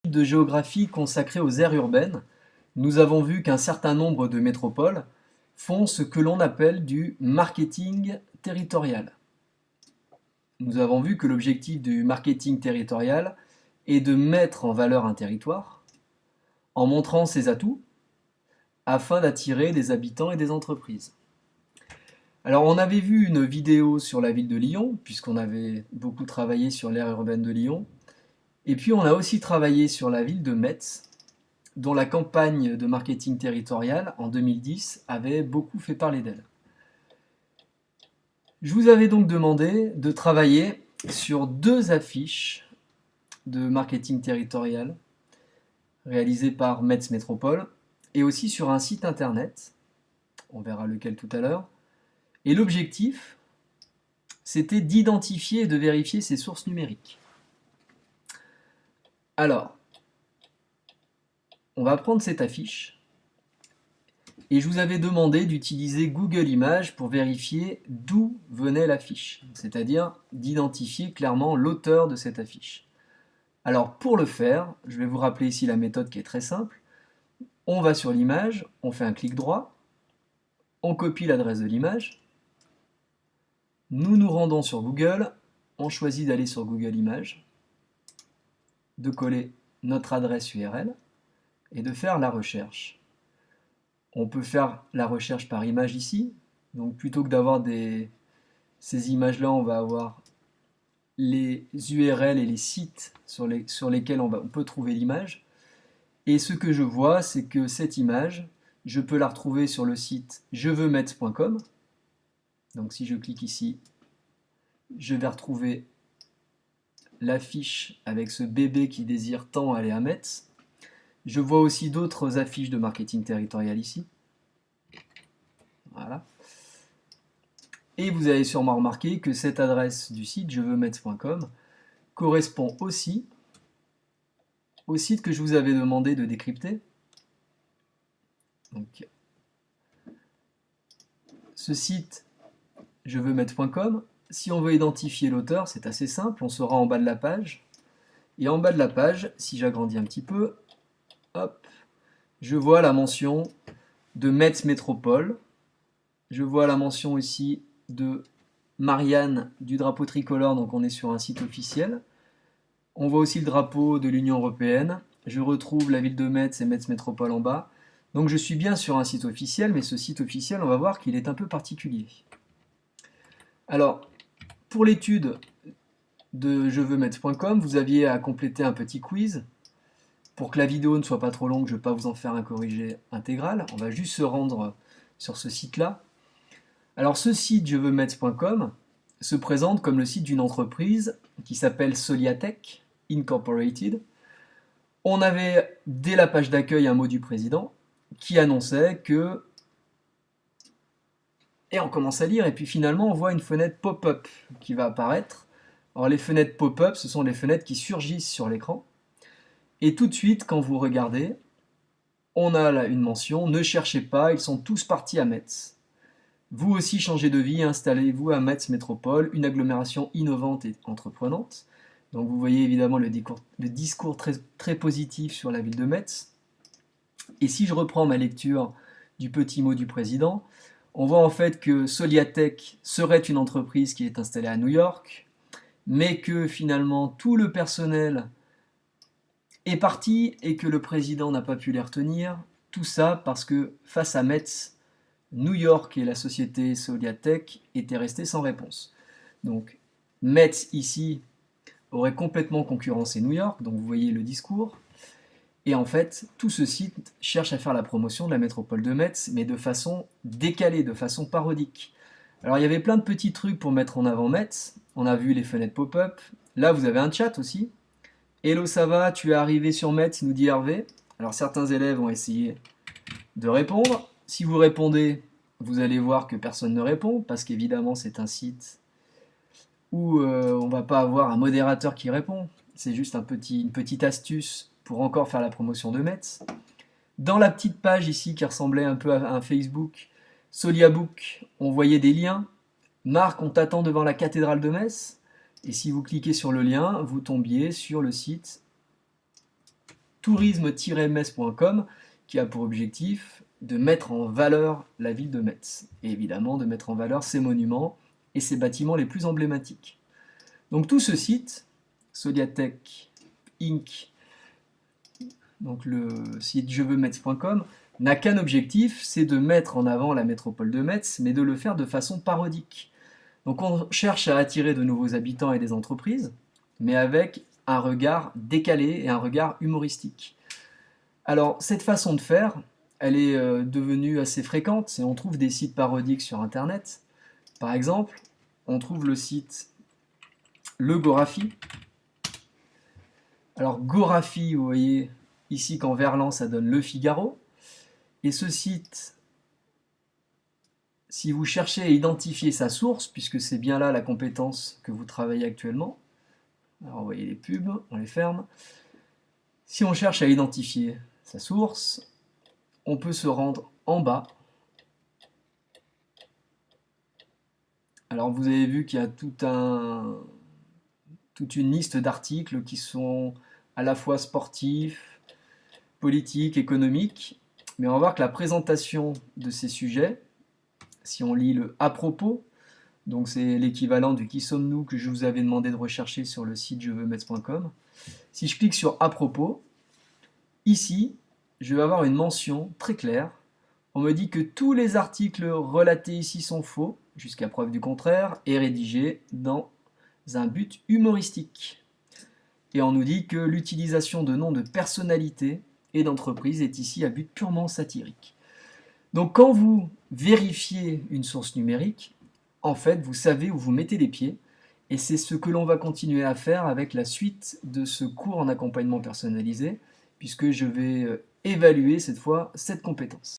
De géographie consacrée aux aires urbaines, nous avons vu qu'un certain nombre de métropoles font ce que l'on appelle du marketing territorial. Nous avons vu que l'objectif du marketing territorial est de mettre en valeur un territoire en montrant ses atouts afin d'attirer des habitants et des entreprises. Alors on avait vu une vidéo sur la ville de Lyon, puisqu'on avait beaucoup travaillé sur l'aire urbaine de Lyon, et puis on a aussi travaillé sur la ville de Metz, dont la campagne de marketing territorial en 2010 avait beaucoup fait parler d'elle. Je vous avais donc demandé de travailler sur 2 affiches de marketing territorial réalisées par Metz Métropole et aussi sur un site internet, on verra lequel tout à l'heure. Et l'objectif, c'était d'identifier et de vérifier ces sources numériques. Alors, on va prendre cette affiche et je vous avais demandé d'utiliser Google Images pour vérifier d'où venait l'affiche, c'est-à-dire d'identifier clairement l'auteur de cette affiche. Alors pour le faire, je vais vous rappeler ici la méthode qui est très simple. On va sur l'image, on fait un clic droit, on copie l'adresse de l'image, nous nous rendons sur Google, on choisit d'aller sur Google Images, de coller notre adresse URL et de faire la recherche. On peut faire la recherche par image ici, donc plutôt que d'avoir ces images-là, on va avoir les URL et les sites sur lesquels on peut trouver l'image. Et ce que je vois, c'est que cette image, je peux la retrouver sur le site jeveuxmetz.com. Donc si je clique ici, je vais retrouver l'affiche avec ce bébé qui désire tant aller à Metz. Je vois aussi d'autres affiches de marketing territorial ici. Voilà. Et vous avez sûrement remarqué que cette adresse du site jeveuxmetz.com correspond aussi au site que je vous avais demandé de décrypter. Donc, ce site jeveuxmetz.com, si on veut identifier l'auteur, c'est assez simple, on sera en bas de la page. Et en bas de la page, si j'agrandis un petit peu, hop, je vois la mention de Metz Métropole. Je vois la mention ici de Marianne du drapeau tricolore, donc on est sur un site officiel. On voit aussi le drapeau de l'Union européenne. Je retrouve la ville de Metz et Metz Métropole en bas. Donc je suis bien sur un site officiel, mais ce site officiel, on va voir qu'il est un peu particulier. Alors, pour l'étude de jeveuxmetz.com, vous aviez à compléter un petit quiz. Pour que la vidéo ne soit pas trop longue, je ne vais pas vous en faire un corrigé intégral. On va juste se rendre sur ce site-là. Alors ce site jeveuxmetz.com se présente comme le site d'une entreprise qui s'appelle Soliatech Incorporated. On avait dès la page d'accueil un mot du président qui annonçait que... Et on commence à lire et puis finalement on voit une fenêtre pop-up qui va apparaître. Alors les fenêtres pop-up, ce sont les fenêtres qui surgissent sur l'écran. Et tout de suite, quand vous regardez, on a là une mention, ne cherchez pas, ils sont tous partis à Metz. Vous aussi changez de vie, installez-vous à Metz Métropole, une agglomération innovante et entreprenante. Donc vous voyez évidemment le discours très positif sur la ville de Metz. Et si je reprends ma lecture du petit mot du président, on voit en fait que Soliatech serait une entreprise qui est installée à New York, mais que finalement tout le personnel est parti et que le président n'a pas pu les retenir. Tout ça parce que face à Metz, New York et la société Soliatech étaient restés sans réponse. Donc Metz ici aurait complètement concurrencé New York, donc vous voyez le discours. Et en fait, tout ce site cherche à faire la promotion de la métropole de Metz, mais de façon décalée, de façon parodique. Alors il y avait plein de petits trucs pour mettre en avant Metz. On a vu les fenêtres pop-up. Là, vous avez un chat aussi. Hello, ça va, tu es arrivé sur Metz, nous dit Hervé. Alors certains élèves ont essayé de répondre. Si vous répondez, vous allez voir que personne ne répond, parce qu'évidemment c'est un site où on ne va pas avoir un modérateur qui répond. C'est juste une petite astuce pour encore faire la promotion de Metz. Dans la petite page ici qui ressemblait un peu à un Facebook, Soliabook, on voyait des liens. Marc, on t'attend devant la cathédrale de Metz. Et si vous cliquez sur le lien, vous tombiez sur le site tourisme-metz.com qui a pour objectif de mettre en valeur la ville de Metz. Et évidemment de mettre en valeur ses monuments et ses bâtiments les plus emblématiques. Donc tout ce site, Soliatech Inc., donc le site jeveuxmetz.com, n'a qu'un objectif, c'est de mettre en avant la métropole de Metz, mais de le faire de façon parodique. Donc on cherche à attirer de nouveaux habitants et des entreprises, mais avec un regard décalé et un regard humoristique. Alors cette façon de faire, elle est devenue assez fréquente, et on trouve des sites parodiques sur Internet. Par exemple, on trouve le site Le Gorafi. Alors Gorafi, vous voyez ici qu'en verlan ça donne Le Figaro. Et ce site, si vous cherchez à identifier sa source, puisque c'est bien là la compétence que vous travaillez actuellement, alors vous voyez les pubs, on les ferme. Si on cherche à identifier sa source, on peut se rendre en bas. Alors vous avez vu qu'il y a toute une liste d'articles qui sont à la fois sportifs, politiques, économiques, mais on va voir que la présentation de ces sujets, si on lit le « à propos », donc c'est l'équivalent du « qui sommes-nous » que je vous avais demandé de rechercher sur le site jeveuxmetz.com. Si je clique sur « à propos », ici, je vais avoir une mention très claire. On me dit que tous les articles relatés ici sont faux, jusqu'à preuve du contraire, et rédigés dans un but humoristique. Et on nous dit que l'utilisation de noms de personnalités et d'entreprises est ici à but purement satirique. Donc quand vous vérifiez une source numérique, en fait, vous savez où vous mettez les pieds, et c'est ce que l'on va continuer à faire avec la suite de ce cours en accompagnement personnalisé, puisque je vais évaluer cette fois cette compétence.